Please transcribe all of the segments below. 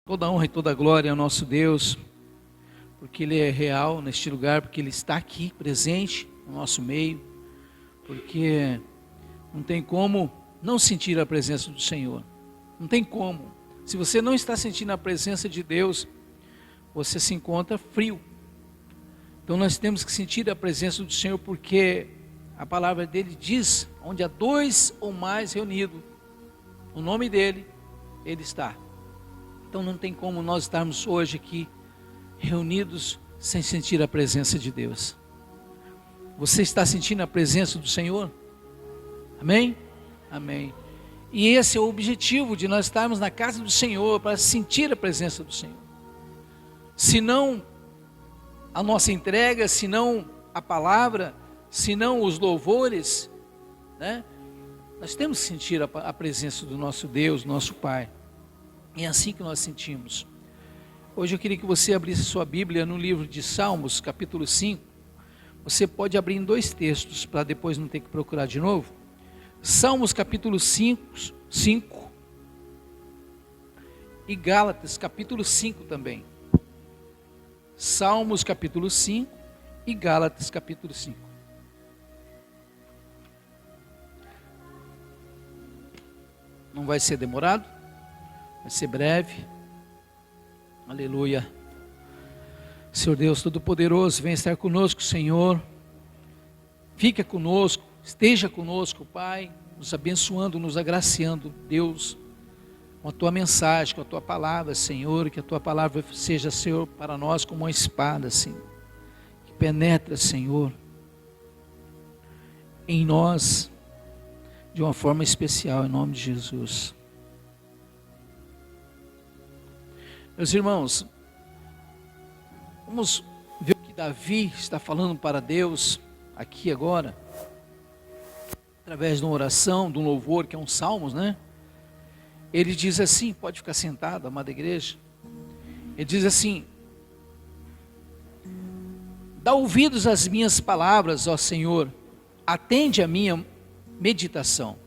Toda honra e toda glória ao nosso Deus, porque Ele é real neste lugar, porque Ele está aqui presente no nosso meio, porque não tem como não sentir a presença do Senhor, não tem como. Se você não está sentindo a presença de Deus, você se encontra frio. Então nós temos que sentir a presença do Senhor, porque a palavra dele diz, onde há 2 ou mais reunidos, o nome dele, Ele está. Então não tem como nós estarmos hoje aqui reunidos sem sentir a presença de Deus. Você está sentindo a presença do Senhor? Amém? Amém. E esse é o objetivo de nós estarmos na casa do Senhor, para sentir a presença do Senhor. Se não a nossa entrega, se não a palavra, se não os louvores, né? Nós temos que sentir a presença do nosso Deus, nosso Pai. É assim que nós sentimos. Hoje eu queria que você abrisse sua Bíblia no livro de Salmos, capítulo 5. Você pode abrir em 2 textos, para depois não ter que procurar de novo. Salmos capítulo 5 e Gálatas capítulo 5 também. Salmos capítulo 5 e Gálatas capítulo 5. Não vai ser demorado, vai ser breve. Aleluia. Senhor Deus Todo-Poderoso, venha estar conosco, Senhor. Fica conosco, esteja conosco, Pai, nos abençoando, nos agraciando, Deus, com a Tua mensagem, com a Tua palavra, Senhor, que a Tua palavra seja, Senhor, para nós como uma espada, Senhor, que penetra, Senhor, em nós, de uma forma especial, em nome de Jesus. Meus irmãos, vamos ver o que Davi está falando para Deus, aqui agora, através de uma oração, de um louvor, que é um salmos, né? Ele diz assim, pode ficar sentado, amada igreja. Ele diz assim: dá ouvidos às minhas palavras, ó Senhor, atende a minha meditação,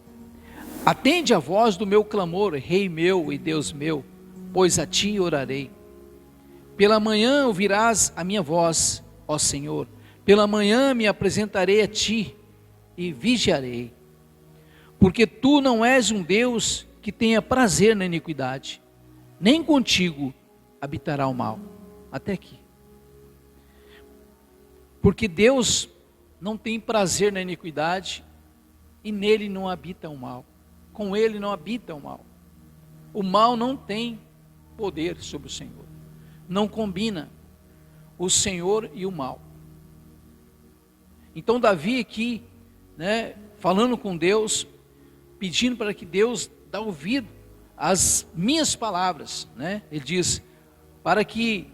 atende a voz do meu clamor, Rei meu e Deus meu, pois a Ti orarei. Pela manhã ouvirás a minha voz, ó Senhor, pela manhã me apresentarei a Ti e vigiarei, porque Tu não és um Deus que tenha prazer na iniquidade, nem contigo habitará o mal. Até aqui. Porque Deus não tem prazer na iniquidade e nele não habita o mal. Com ele não habita o mal. O mal não tem poder sobre o Senhor. Não combina o Senhor e o mal. Então Davi aqui, né, falando com Deus, pedindo para que Deus dá ouvido às minhas palavras, né? Ele diz, para que,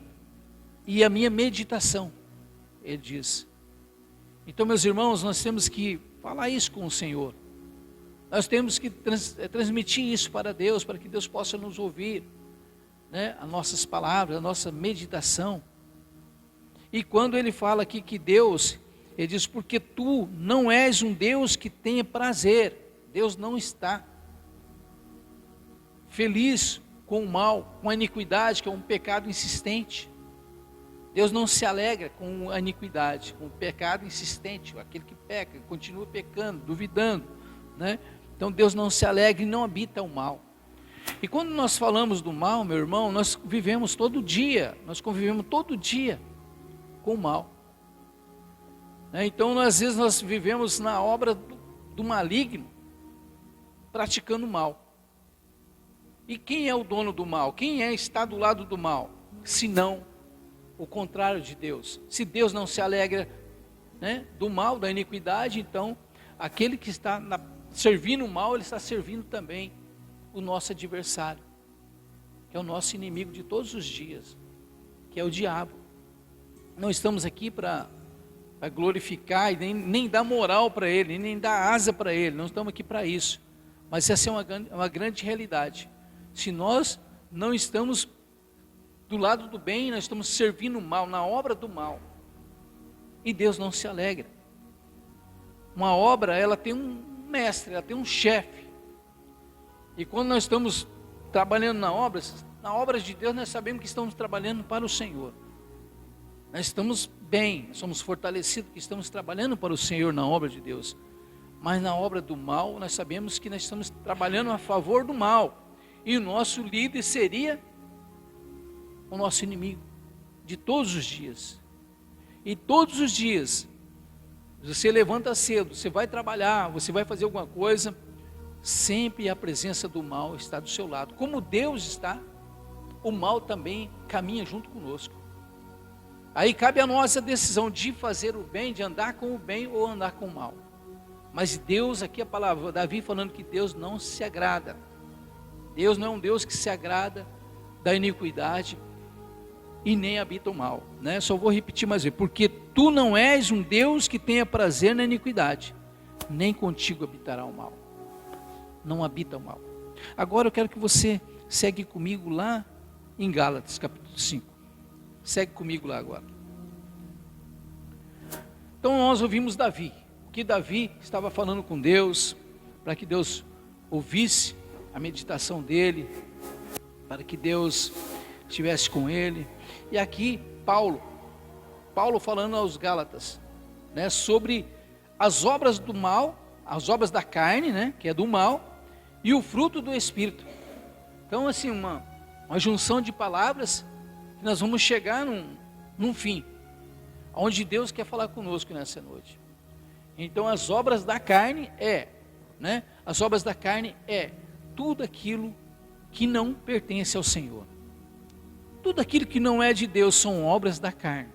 e a minha meditação, ele diz. Então, meus irmãos, nós temos que falar isso com o Senhor. Nós temos que transmitir isso para Deus, para que Deus possa nos ouvir, né? As nossas palavras, a nossa meditação. E quando ele fala aqui que Deus, ele diz, porque Tu não és um Deus que tenha prazer. Deus não está feliz com o mal, com a iniquidade, que é um pecado insistente. Deus não se alegra com a iniquidade, com o pecado insistente, aquele que peca, continua pecando, duvidando, né? Então Deus não se alegra e não habita o mal. E quando nós falamos do mal, meu irmão, nós vivemos todo dia, nós convivemos todo dia com o mal, né? Então às vezes nós vivemos na obra do maligno, praticando o mal. E quem é o dono do mal? Quem está do lado do mal? Senão o contrário de Deus. Se Deus não se alegra, né, do mal, da iniquidade, então aquele que está servindo o mal, ele está servindo também o nosso adversário, que é o nosso inimigo de todos os dias, que é o diabo. Não estamos aqui para glorificar e nem dar moral para ele, nem dar asa para ele, não estamos aqui para isso. Mas essa é uma grande realidade. Se nós não estamos do lado do bem, nós estamos servindo o mal, na obra do mal. E Deus não se alegra. Uma obra, ela tem um mestre, ela tem um chefe. E quando nós estamos trabalhando na na obra de Deus, nós sabemos que estamos trabalhando para o Senhor. Nós estamos bem, somos fortalecidos que estamos trabalhando para o Senhor na obra de Deus. Mas na obra do mal, nós sabemos que nós estamos trabalhando a favor do mal. E o nosso líder seria o nosso inimigo de todos os dias. E todos os dias, você levanta cedo, você vai trabalhar, você vai fazer alguma coisa, sempre a presença do mal está do seu lado. Como Deus está, o mal também caminha junto conosco. Aí cabe a nossa decisão de fazer o bem, de andar com o bem ou andar com o mal. Mas Deus, aqui a palavra, Davi falando que Deus não se agrada. Deus não é um Deus que se agrada da iniquidade e nem habita o mal, né? Só vou repetir mais vezes, porque tu não és um Deus que tenha prazer na iniquidade, nem contigo habitará o mal. Não habita o mal. Agora eu quero que você segue comigo lá em Gálatas capítulo 5. Segue comigo lá agora. Então nós ouvimos Davi, que Davi estava falando com Deus, para que Deus ouvisse a meditação dele, para que Deus estivesse com ele. E aqui Paulo falando aos Gálatas, né, sobre as obras do mal, as obras da carne, né, que é do mal, e o fruto do Espírito. Então assim, uma junção de palavras, que nós vamos chegar num fim, onde Deus quer falar conosco nessa noite. Então as obras da carne as obras da carne é tudo aquilo que não pertence ao Senhor. Tudo aquilo que não é de Deus são obras da carne,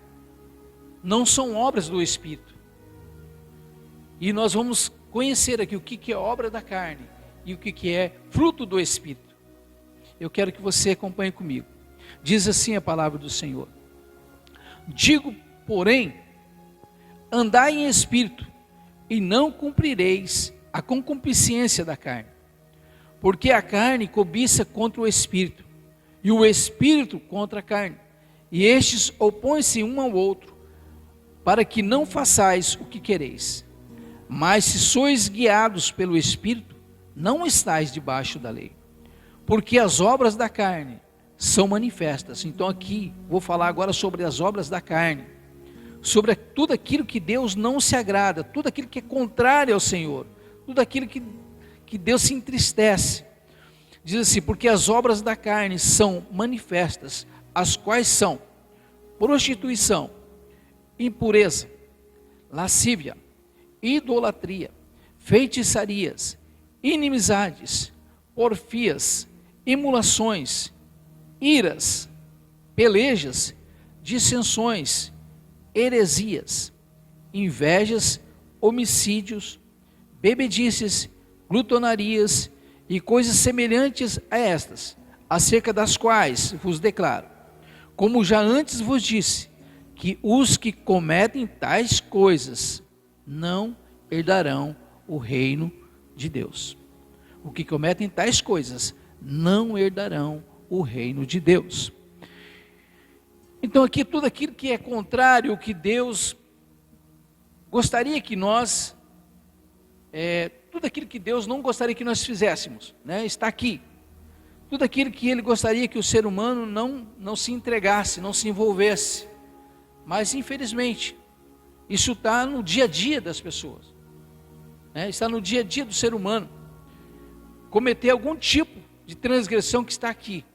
não são obras do Espírito. E nós vamos conhecer aqui o que é obra da carne e o que é fruto do Espírito. Eu quero que você acompanhe comigo. Diz assim a palavra do Senhor: digo, porém, andai em espírito, e não cumprireis a concupiscência da carne. Porque a carne cobiça contra o espírito, e o espírito contra a carne, e estes opõem-se um ao outro, para que não façais o que quereis. Mas se sois guiados pelo espírito, não estáis debaixo da lei. Porque as obras da carne são manifestas. Então aqui, vou falar agora sobre as obras da carne, sobre tudo aquilo que Deus não se agrada, tudo aquilo que é contrário ao Senhor, tudo aquilo que Deus se entristece. Diz assim: porque as obras da carne são manifestas, as quais são prostituição, impureza, lascívia, idolatria, feitiçarias, inimizades, porfias, emulações, iras, pelejas, dissensões, heresias, invejas, homicídios, bebedices, glutonarias e coisas semelhantes a estas, acerca das quais vos declaro, como já antes vos disse, que os que cometem tais coisas não herdarão o reino de Deus. Os que cometem tais coisas não herdarão o reino de Deus. Então aqui tudo aquilo que é contrário ao que Deus gostaria que nós, tudo aquilo que Deus não gostaria que nós fizéssemos, né, está aqui. Tudo aquilo que Ele gostaria que o ser humano não se entregasse, não se envolvesse. Mas infelizmente, isso está no dia a dia das pessoas, né, está no dia a dia do ser humano, cometer algum tipo de transgressão que está aqui.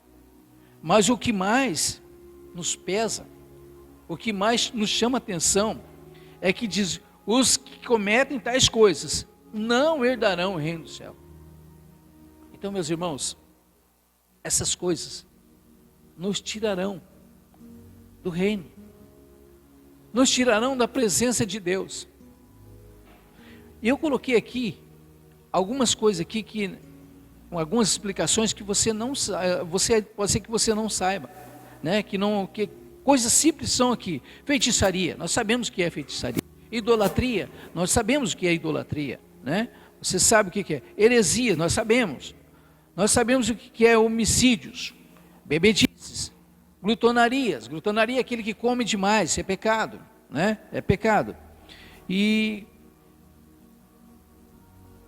Mas o que mais nos pesa, o que mais nos chama atenção, é que diz: os que cometem tais coisas não herdarão o reino do céu. Então, meus irmãos, essas coisas nos tirarão do reino, nos tirarão da presença de Deus. E eu coloquei aqui algumas coisas aqui com algumas explicações que você não pode ser que você não saiba, né? Que coisas simples são aqui. Feitiçaria, nós sabemos o que é feitiçaria. Idolatria, nós sabemos o que é idolatria, né? Você sabe o que é. Heresia, nós sabemos o que é homicídios, bebedices, glutonarias. Glutonaria é aquele que come demais, é pecado, né? É pecado. E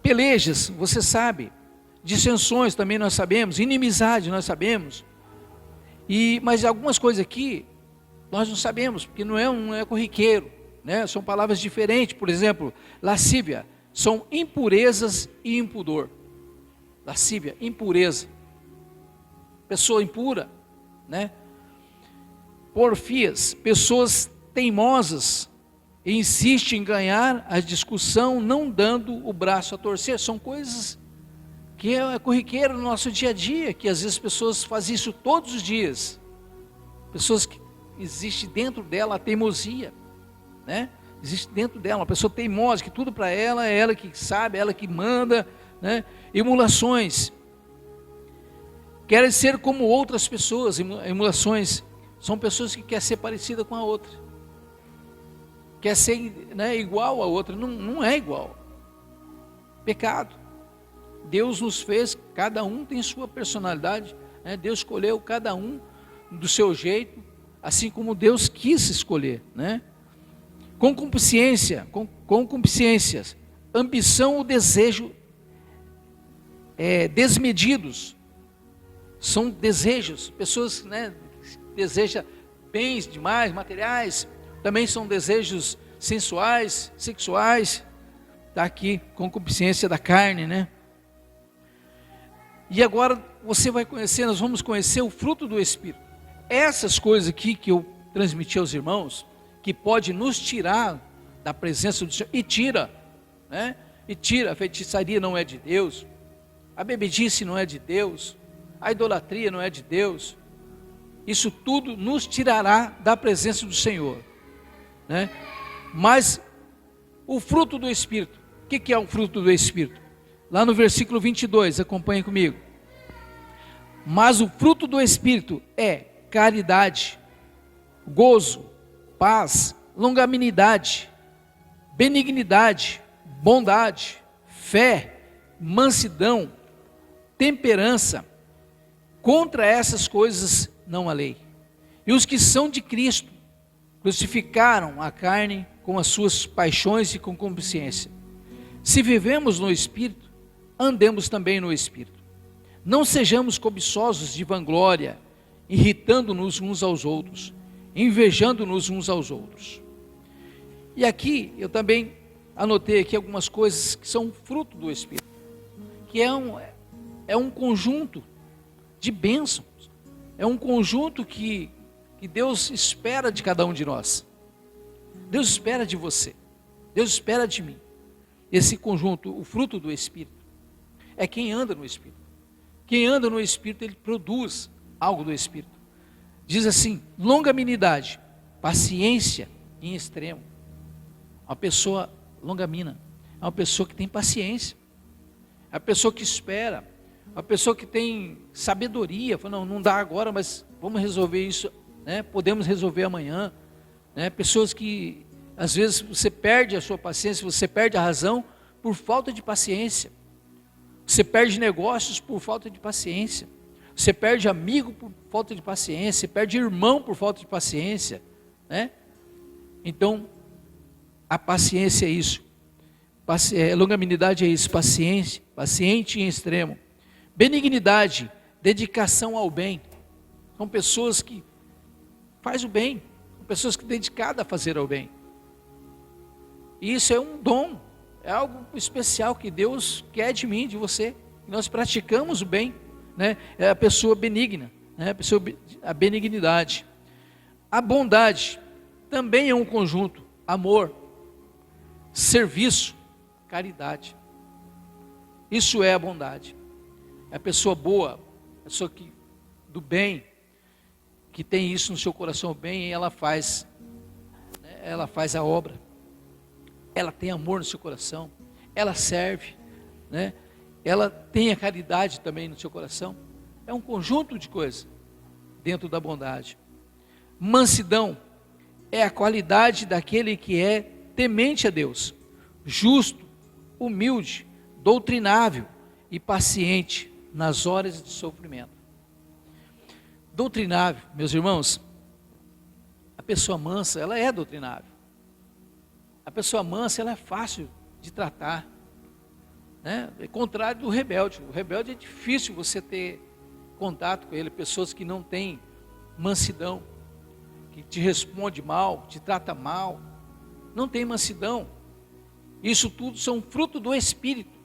pelejas, você sabe. Dissensões também nós sabemos, inimizade nós sabemos, Mas algumas coisas aqui nós não sabemos, porque não é corriqueiro, né? São palavras diferentes. Por exemplo, lascívia, são impurezas e impudor. Lascívia, impureza, pessoa impura, né? Porfias, pessoas teimosas, e insistem em ganhar a discussão, não dando o braço a torcer. São coisas que é corriqueiro no nosso dia a dia, que às vezes pessoas fazem isso todos os dias. Pessoas que existe dentro dela a teimosia, né? Existe dentro dela uma pessoa teimosa, que tudo para ela é ela que sabe, é ela que manda, né? Emulações, querem ser como outras pessoas. Emulações são pessoas que querem ser parecida com a outra, quer ser, né, igual a outra. Não é igual. Pecado. Deus nos fez, cada um tem sua personalidade, né? Deus escolheu cada um do seu jeito, assim como Deus quis escolher, né? Concupiscências, ambição ou desejo desmedidos, são desejos. Pessoas, né, desejam bens demais, materiais, também são desejos sensuais, sexuais. Está aqui, concupiscência da carne, né? E agora nós vamos conhecer o fruto do Espírito. Essas coisas aqui que eu transmiti aos irmãos, que pode nos tirar da presença do Senhor, e tira, né? E tira. A feitiçaria não é de Deus, a bebedice não é de Deus, a idolatria não é de Deus. Isso tudo nos tirará da presença do Senhor, né? Mas o fruto do Espírito, o que é o fruto do Espírito? Lá no versículo 22, acompanhe comigo. Mas o fruto do Espírito é caridade, gozo, paz, longanimidade, benignidade, bondade, fé, mansidão, temperança. Contra essas coisas não há lei. E os que são de Cristo crucificaram a carne com as suas paixões e concupiscência. Se vivemos no Espírito, andemos também no Espírito. Não sejamos cobiçosos de vanglória, irritando-nos uns aos outros, invejando-nos uns aos outros. E aqui eu também anotei aqui algumas coisas que são fruto do Espírito, que é um conjunto de bênçãos, é um conjunto que Deus espera de cada um de nós. Deus espera de você, Deus espera de mim. Esse conjunto, o fruto do Espírito, é quem anda no Espírito. Quem anda no Espírito, ele produz algo do Espírito. Diz assim: longanimidade, paciência em extremo. Uma pessoa longanimina é uma pessoa que tem paciência, é uma pessoa que espera, uma pessoa que tem sabedoria. Fala, não dá agora, mas vamos resolver isso, né? Podemos resolver amanhã, né? Pessoas que às vezes você perde a sua paciência, você perde a razão por falta de paciência. Você perde negócios por falta de paciência. Você perde amigo por falta de paciência. Você perde irmão por falta de paciência, né? Então, a paciência é isso. Longanimidade é isso. Paciência, paciente em extremo. Benignidade, dedicação ao bem. São pessoas que fazem o bem. São pessoas que dedicadas a fazer o bem. E isso é um dom. É algo especial que Deus quer de mim, de você. Nós praticamos o bem, né? É a pessoa benigna, né? A benignidade. A bondade também é um conjunto: amor, serviço, caridade. Isso é a bondade. É a pessoa boa, a pessoa do bem, que tem isso no seu coração bem, e ela faz, né? Ela faz a obra. Ela tem amor no seu coração, ela serve, né? Ela tem a caridade também no seu coração. É um conjunto de coisas dentro da bondade. Mansidão é a qualidade daquele que é temente a Deus, justo, humilde, doutrinável e paciente nas horas de sofrimento. Doutrinável, meus irmãos, a pessoa mansa, ela é doutrinável. A pessoa mansa, ela é fácil de tratar, né? É contrário do rebelde. O rebelde é difícil você ter contato com ele. Pessoas que não têm mansidão, que te responde mal, te trata mal, não tem mansidão. Isso tudo são fruto do Espírito.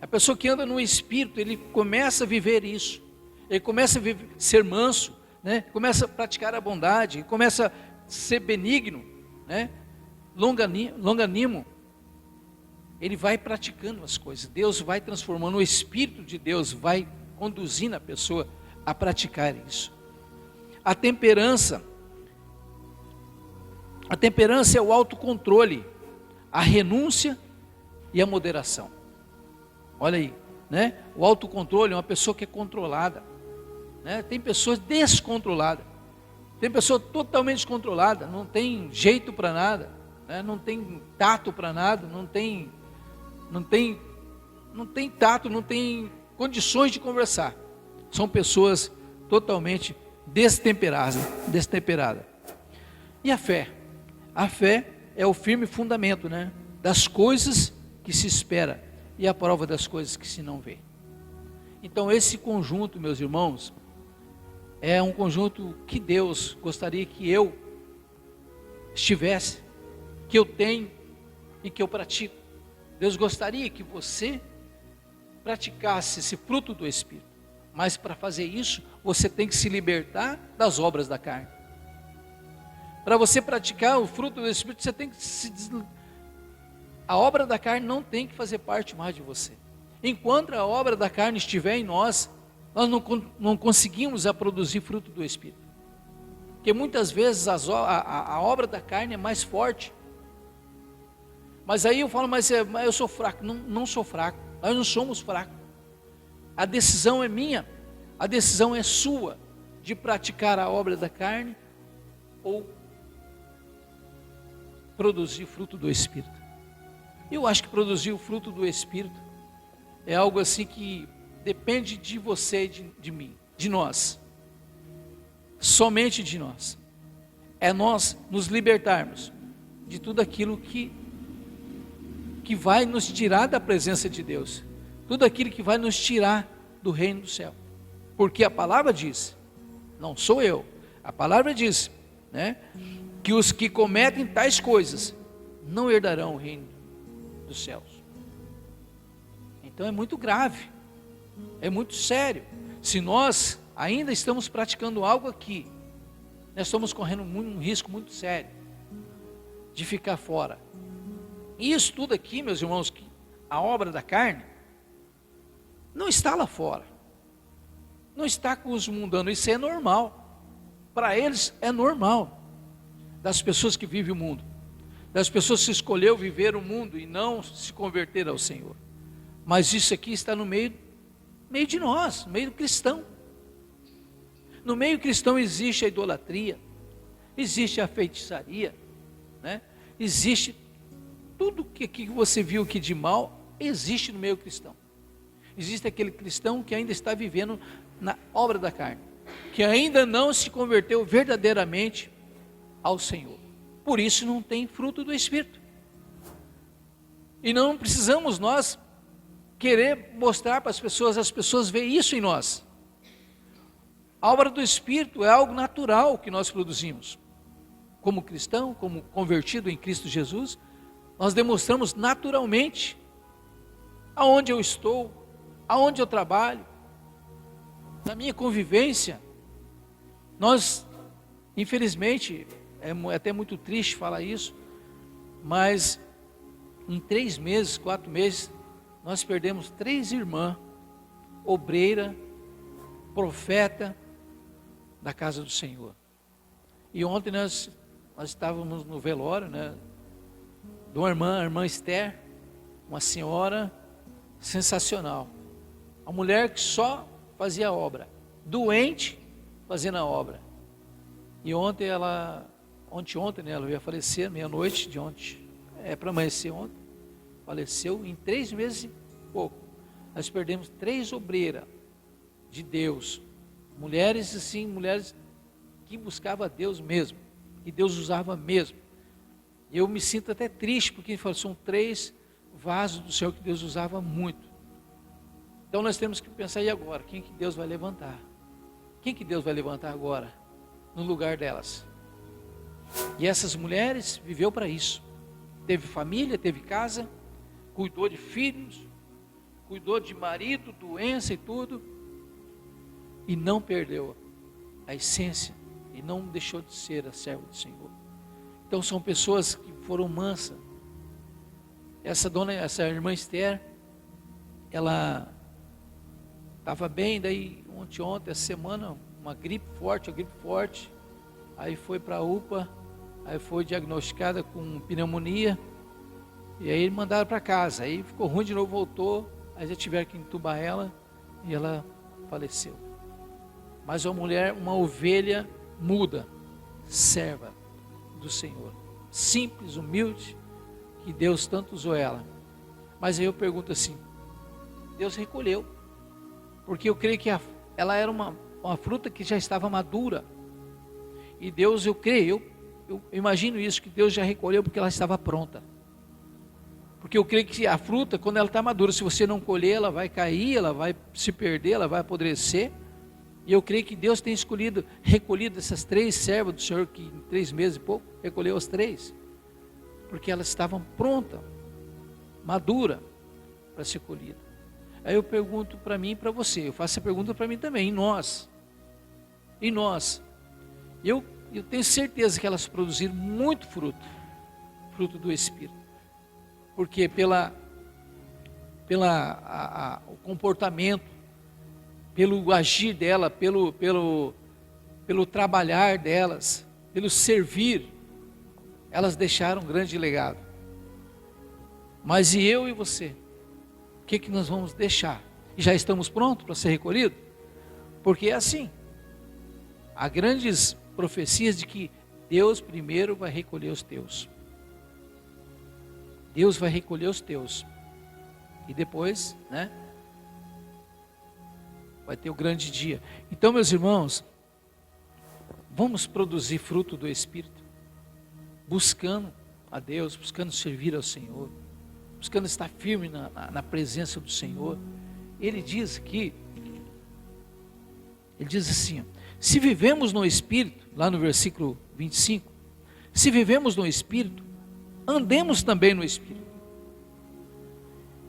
A pessoa que anda no Espírito, ele começa a viver isso, ele começa a ser manso, né? Começa a praticar a bondade, começa a ser benigno, né? Longanimo. Ele vai praticando as coisas, Deus vai transformando, o Espírito de Deus vai conduzindo a pessoa a praticar isso. A temperança é o autocontrole, a renúncia e a moderação. Olha aí, né? O autocontrole é uma pessoa que é controlada, né? Tem pessoas descontroladas, tem pessoa totalmente descontrolada, não tem jeito para nada, né? Não tem tato para nada, não tem tato, não tem condições de conversar. São pessoas totalmente destemperadas. E a fé? A fé é o firme fundamento, né, das coisas que se espera e a prova das coisas que se não vê. Então esse conjunto, meus irmãos, é um conjunto que Deus gostaria que eu estivesse, que eu tenho e que eu pratico. Deus gostaria que você praticasse esse fruto do Espírito, mas para fazer isso, você tem que se libertar das obras da carne. Para você praticar o fruto do Espírito, você tem que a obra da carne não tem que fazer parte mais de você. Enquanto a obra da carne estiver em nós, nós não conseguimos a produzir fruto do Espírito. Porque muitas vezes a obra da carne é mais forte. Mas aí eu falo, mas eu sou fraco. Não sou fraco, nós não somos fracos. A decisão é minha, a decisão é sua, de praticar a obra da carne ou produzir fruto do Espírito. Eu acho que produzir o fruto do Espírito é algo assim que depende de você e de mim, de nós, somente de nós. É nós nos libertarmos de tudo aquilo que vai nos tirar da presença de Deus, tudo aquilo que vai nos tirar do reino do céu, porque a palavra diz, não sou eu, a palavra diz, né, que os que cometem tais coisas não herdarão o reino dos céus. Então é muito grave, é muito sério. Se nós ainda estamos praticando algo aqui, nós estamos correndo um risco muito sério de ficar fora. E isso tudo aqui, meus irmãos, que a obra da carne não está lá fora, não está com os mundanos, isso é normal, para eles é normal, das pessoas que vivem o mundo, das pessoas que escolheu viver o mundo e não se converter ao Senhor. Mas isso aqui está no meio de nós, no meio cristão. No meio cristão existe a idolatria, existe a feitiçaria, né? Existe tudo que você viu aqui de mal, existe no meio cristão. Existe aquele cristão que ainda está vivendo na obra da carne, que ainda não se converteu verdadeiramente ao Senhor. Por isso não tem fruto do Espírito. E não precisamos nós querer mostrar para as pessoas veem isso em nós. A obra do Espírito é algo natural que nós produzimos. Como cristão, como convertido em Cristo Jesus, nós demonstramos naturalmente aonde eu estou, aonde eu trabalho, na minha convivência. Nós, infelizmente, é até muito triste falar isso, mas em 3 meses, 4 meses, nós perdemos 3 irmãs, obreira, profeta da casa do Senhor. E ontem nós estávamos no velório, né, de uma irmã, a irmã Esther, uma senhora sensacional, uma mulher que só fazia a obra, doente fazendo a obra. E ontem ela ia falecer, meia-noite de ontem, para amanhecer ontem, faleceu em 3 meses e pouco. Nós perdemos 3 obreiras de Deus, mulheres assim, mulheres que buscavam a Deus mesmo, que Deus usava mesmo. E eu me sinto até triste, porque são 3 vasos do céu que Deus usava muito. Então nós temos que pensar, e agora? Quem que Deus vai levantar? Quem que Deus vai levantar agora no lugar delas? E essas mulheres viveu para isso. Teve família, teve casa, cuidou de filhos, cuidou de marido, doença e tudo, e não perdeu a essência, e não deixou de ser a serva do Senhor. Então são pessoas que foram mansas. Essa irmã Esther, ela estava bem, daí ontem, essa semana, uma gripe forte, aí foi para a UPA, aí foi diagnosticada com pneumonia, e aí mandaram para casa, aí ficou ruim de novo, voltou, aí já tiveram que entubar ela, e ela faleceu. Mas uma mulher, uma ovelha muda, serva do Senhor, simples, humilde, que Deus tanto usou ela. Mas aí eu pergunto assim, Deus recolheu, porque eu creio que ela era uma fruta que já estava madura, e Deus, eu creio, eu imagino isso, que Deus já recolheu porque ela estava pronta, porque eu creio que a fruta, quando ela está madura, se você não colher, ela vai cair, ela vai se perder, ela vai apodrecer, e eu creio que Deus tem recolhido essas 3 servas do Senhor, que em 3 meses e pouco, recolheu as 3, porque elas estavam prontas, maduras, para ser colhidas. Aí eu pergunto para mim e para você, eu faço essa pergunta para mim também, em nós, eu tenho certeza que elas produziram muito fruto do Espírito, porque o comportamento, pelo agir dela, pelo trabalhar delas, pelo servir, elas deixaram um grande legado. Mas e eu e você? O que nós vamos deixar? E já estamos prontos para ser recolhidos? Porque é assim, há grandes profecias de que Deus primeiro vai recolher os teus. Deus vai recolher os teus. E depois, vai ter o grande dia. Então, meus irmãos, vamos produzir fruto do Espírito, buscando a Deus, buscando servir ao Senhor, buscando estar firme na presença do Senhor. Ele diz assim, se vivemos no Espírito, lá no versículo 25, se vivemos no Espírito, andemos também no Espírito.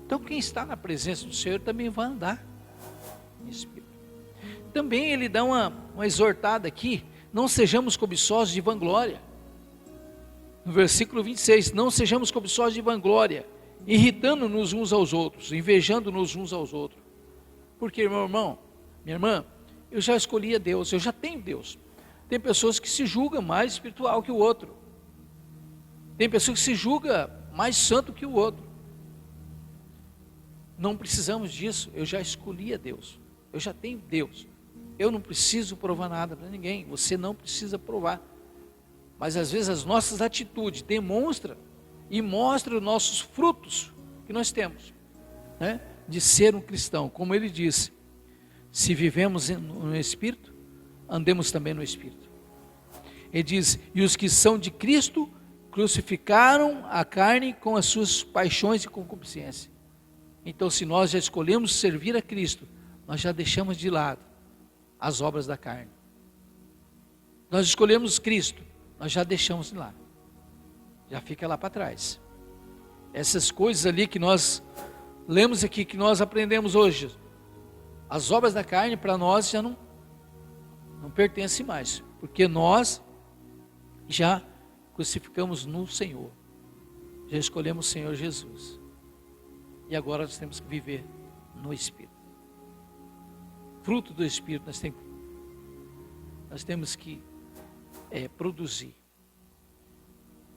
Então quem está na presença do Senhor também vai andar no Espírito. Também ele dá uma exortada aqui, não sejamos cobiçosos de vanglória. No versículo 26, não sejamos cobiçosos de vanglória, irritando-nos uns aos outros, invejando-nos uns aos outros. Porque, meu irmão, minha irmã, eu já escolhi a Deus, eu já tenho Deus. Tem pessoas que se julgam mais espiritual que o outro. Tem pessoas que se julgam mais santo que o outro. Não precisamos disso, eu já escolhi a Deus. Eu já tenho Deus. Eu não preciso provar nada para ninguém, você não precisa provar. Mas às vezes as nossas atitudes demonstram e mostram os nossos frutos que nós temos, de ser um cristão. Como ele disse, se vivemos no Espírito, andemos também no Espírito. Ele diz, e os que são de Cristo crucificaram a carne com as suas paixões e concupiscência. Então, se nós já escolhemos servir a Cristo, nós já deixamos de lado as obras da carne. Nós escolhemos Cristo, nós já deixamos de lado, já fica lá para trás. Essas coisas ali que nós lemos aqui, que nós aprendemos hoje, as obras da carne para nós já não pertencem mais, porque nós já crucificamos no Senhor, já escolhemos o Senhor Jesus, e agora nós temos que viver no Espírito. Fruto do Espírito nós temos que produzir.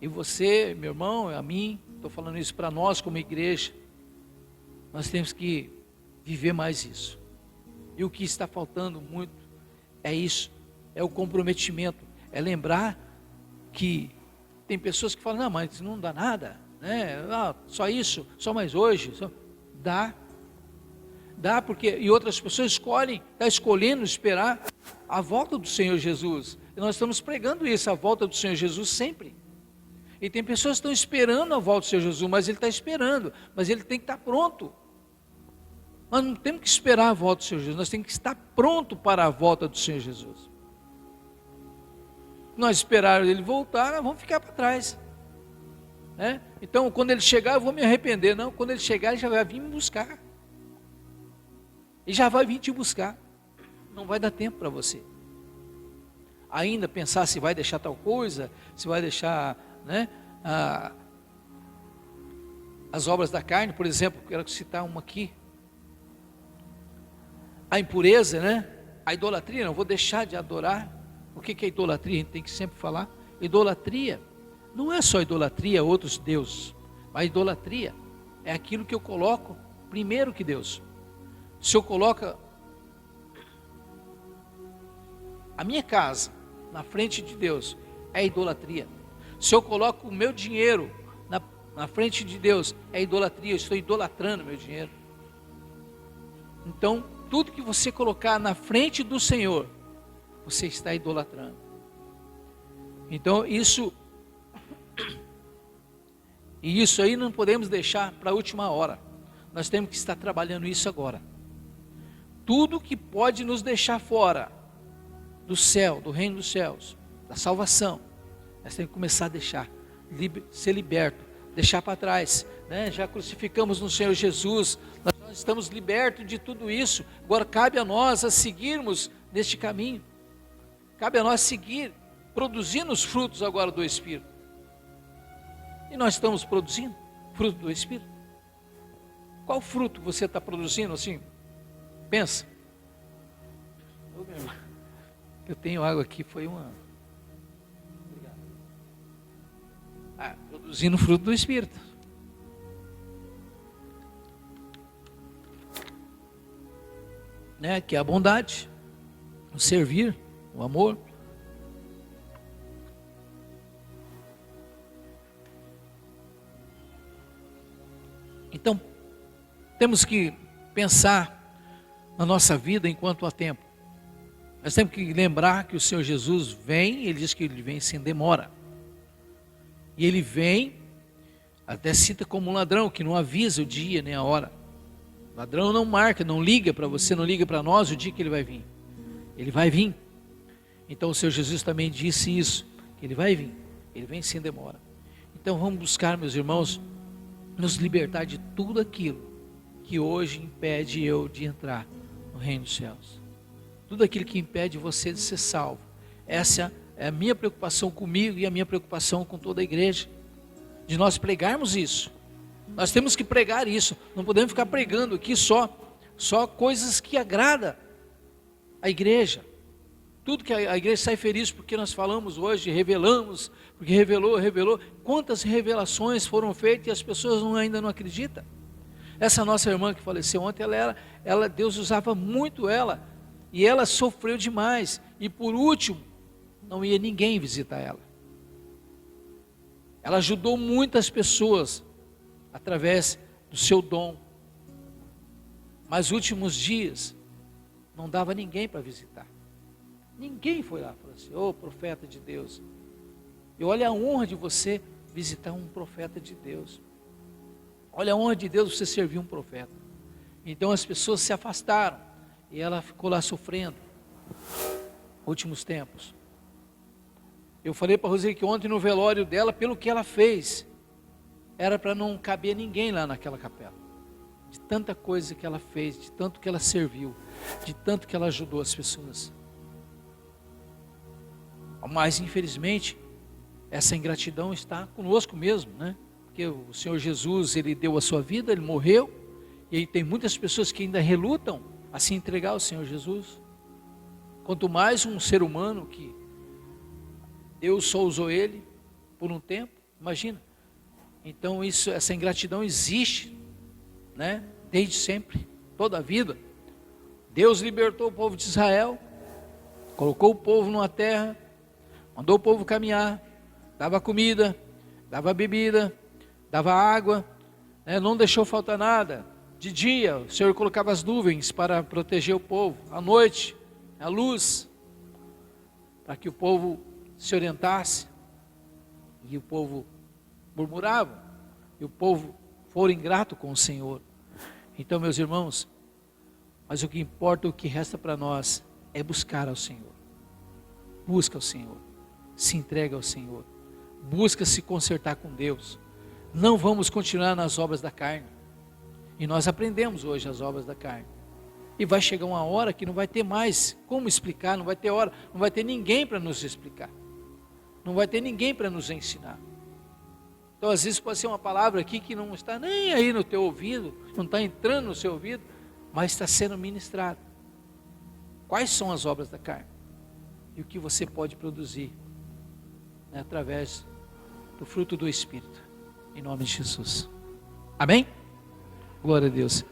E você, meu irmão, a mim, estou falando isso para nós como igreja, nós temos que viver mais isso. E o que está faltando muito é isso, é o comprometimento, é lembrar que tem pessoas que falam, não, mas não dá nada, só isso, só mais hoje, dá porque, e outras pessoas está escolhendo esperar a volta do Senhor Jesus, e nós estamos pregando isso, a volta do Senhor Jesus sempre, e tem pessoas que estão esperando a volta do Senhor Jesus, mas Ele está esperando, mas Ele tem que estar pronto, Nós não temos que esperar a volta do Senhor Jesus, nós temos que estar pronto para a volta do Senhor Jesus. Se nós esperarmos Ele voltar, nós vamos ficar para trás. Né? Então, quando Ele chegar, eu vou me arrepender. Não, quando Ele chegar, Ele já vai vir me buscar. Ele já vai vir te buscar. Não vai dar tempo para você ainda pensar se vai deixar tal coisa, se vai deixar, né, as obras da carne, por exemplo. Quero citar uma aqui. A impureza, né? A idolatria. Não vou deixar de adorar. O que é idolatria? A gente tem que sempre falar. Idolatria não é só idolatria a outros deuses, mas idolatria é aquilo que eu coloco primeiro que Deus. Se eu coloco a minha casa na frente de Deus, é idolatria. Se eu coloco o meu dinheiro na frente de Deus, é idolatria. Eu estou idolatrando meu dinheiro. Então, tudo que você colocar na frente do Senhor, você está idolatrando. Então, isso aí não podemos deixar para a última hora. Nós temos que estar trabalhando isso agora. Tudo que pode nos deixar fora do céu, do reino dos céus, da salvação, nós temos que começar a deixar, ser liberto, deixar para trás, né? Já crucificamos no Senhor Jesus, nós estamos libertos de tudo isso. Agora cabe a nós a seguirmos neste caminho, cabe a nós seguir, produzindo os frutos agora do Espírito. E nós estamos produzindo fruto do Espírito. Qual fruto você está produzindo assim? Pensa. Eu tenho água aqui, foi uma... Obrigado. Produzindo fruto do Espírito. Né? Que é a bondade, o servir, o amor. Então, temos que pensar na nossa vida enquanto há tempo. Nós temos que lembrar que o Senhor Jesus vem, Ele diz que Ele vem sem demora. E Ele vem, até cita como um ladrão, que não avisa o dia nem a hora. O ladrão não marca, não liga para você, não liga para nós o dia que Ele vai vir. Ele vai vir. Então o Senhor Jesus também disse isso, que Ele vai vir, Ele vem sem demora. Então vamos buscar, meus irmãos, nos libertar de tudo aquilo que hoje impede eu de entrar no reino dos céus. Tudo aquilo que impede você de ser salvo. Essa é a minha preocupação comigo e a minha preocupação com toda a igreja. De nós pregarmos isso. Nós temos que pregar isso. Não podemos ficar pregando aqui só coisas que agradam a igreja. Tudo que a igreja sai feliz porque nós falamos hoje, revelamos, porque revelou. Quantas revelações foram feitas e as pessoas ainda não acreditam? Essa nossa irmã que faleceu ontem, Deus usava muito ela, e ela sofreu demais, e por último, não ia ninguém visitar ela. Ela ajudou muitas pessoas, através do seu dom, mas nos últimos dias, não dava ninguém para visitar. Ninguém foi lá, falou assim: ô profeta de Deus, e olha a honra de você visitar um profeta de Deus. Olha a honra de Deus você servir um profeta. Então as pessoas se afastaram, e ela ficou lá sofrendo, últimos tempos. Eu falei para a Roseli que ontem no velório dela, pelo que ela fez, era para não caber ninguém lá naquela capela. De tanta coisa que ela fez, de tanto que ela serviu, de tanto que ela ajudou as pessoas. Mas infelizmente, essa ingratidão está conosco mesmo, né? Porque o Senhor Jesus, Ele deu a sua vida, Ele morreu, e aí tem muitas pessoas que ainda relutam a se entregar ao Senhor Jesus. Quanto mais um ser humano que Deus só usou ele por um tempo, imagina. Então essa ingratidão existe, né? Desde sempre, toda a vida. Deus libertou o povo de Israel, colocou o povo numa terra, mandou o povo caminhar, dava comida, dava bebida, dava água, né? Não deixou faltar nada. De dia, o Senhor colocava as nuvens para proteger o povo. À noite, a luz, para que o povo se orientasse. E o povo murmurava, e o povo for ingrato com o Senhor. Então, meus irmãos, Mas o que importa, o que resta para nós é buscar ao Senhor. Busca ao Senhor, se entrega ao Senhor, busca se consertar com Deus. Não vamos continuar nas obras da carne. E nós aprendemos hoje as obras da carne. E vai chegar uma hora que não vai ter mais como explicar, não vai ter hora, não vai ter ninguém para nos explicar. Não vai ter ninguém para nos ensinar. Então às vezes pode ser uma palavra aqui que não está nem aí no teu ouvido, não está entrando no seu ouvido, mas está sendo ministrada. Quais são as obras da carne? E o que você pode produzir, né, através do fruto do Espírito, em nome de Jesus. Amém? Glória a Deus.